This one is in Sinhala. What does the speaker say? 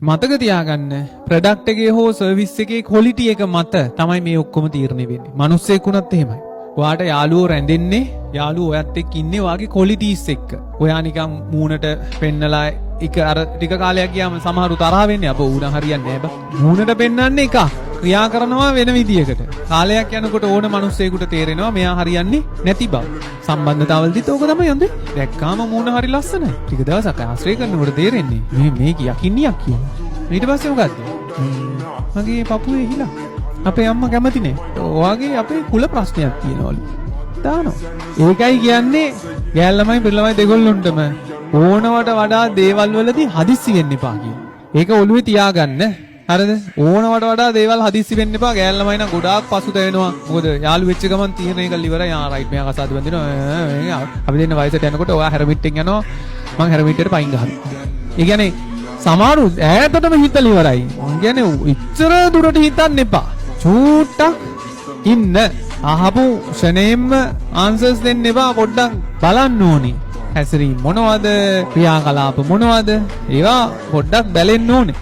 මතක තියාගන්න ප්‍රොඩක්ට් එකේ හෝ සර්විස් එකේ ක්වොලිටි එක මත තමයි මේ ඔක්කොම තීරණය වෙන්නේ. මිනිස්සෙක් වුණත් එහෙමයි. ඔයාට යාළුවෝ රැඳෙන්නේ යාළුවෝ ඔයත් එක්ක ඉන්නේ වාගේ ක්වොලිටිස් එක්ක. ඔයා නිකන් මූණට පෙන්නලා එක අර ටික කාලයක් ගියාම සමහරු තරහ වෙන්නේ අපෝ ඌණ හරියන්නේ නැහැ බා. මූණට පෙන්නන්නේ එකක්. ක්‍රියා කරනවා වෙන විදියකට. කාලයක් යනකොට ඕන මිනිස්සෙකුට තේරෙනවා මෙයා හරියන්නේ නැති බව. සම්බන්ධතාවලදීත් ඕක තමයි යන්නේ. දැක්කාම මූණ හරි ලස්සනයි. ටික දවසක් ආශ්‍රය කරනකොට තේරෙන්නේ මේ යකින්නියක් කියලා. ඊට පස්සේ මොකද්ද? මගේ පපුවේ හිලා. අපේ අම්මා කැමති නේ. ඔයාගේ අපේ කුල ප්‍රශ්නයක් තියෙනවලු. දානවා. ඒකයි කියන්නේ ගෑල් ළමයි පිළ ළමයි දෙගොල්ලොන්ටම ඕනවට වඩා දේවල් වලදී හදිස්සි වෙන්න එපා කියන. ඒක ඔළුවේ තියාගන්න. හරිද? ඕනවට වඩා දේවල් හදිස්සි වෙන්න එපා. ගෑල් ළමයි නම් ගොඩාක් පසුතැවෙනවා. මොකද යාළු වෙච්ච ගමන් තීරණය කරලා ඉවරයි. ආ රයිට් මෙයා කසාද බඳිනවා. අපි දෙන්න වයසට යනකොට ඔයා හැරමිට්ටෙන් යනවා. මං හැරමිට්ටේට පයින් ගහනවා. ඒ කියන්නේ සමහරු ඈතටම හිතලා ඉවරයි. මං කියන්නේ ඉච්චර දුරට හිතන්න එපා. චූට්ටක් ඉන්න. අහපු ෂණයෙන්ම ආන්සර්ස් දෙන්න එපා. පොඩ්ඩක් බලන්න ඕනි. හැසිරීම මොනවද? ක්‍රියාකලාප මොනවද? ඒවා පොඩ්ඩක් බැලෙන්න ඕනේ.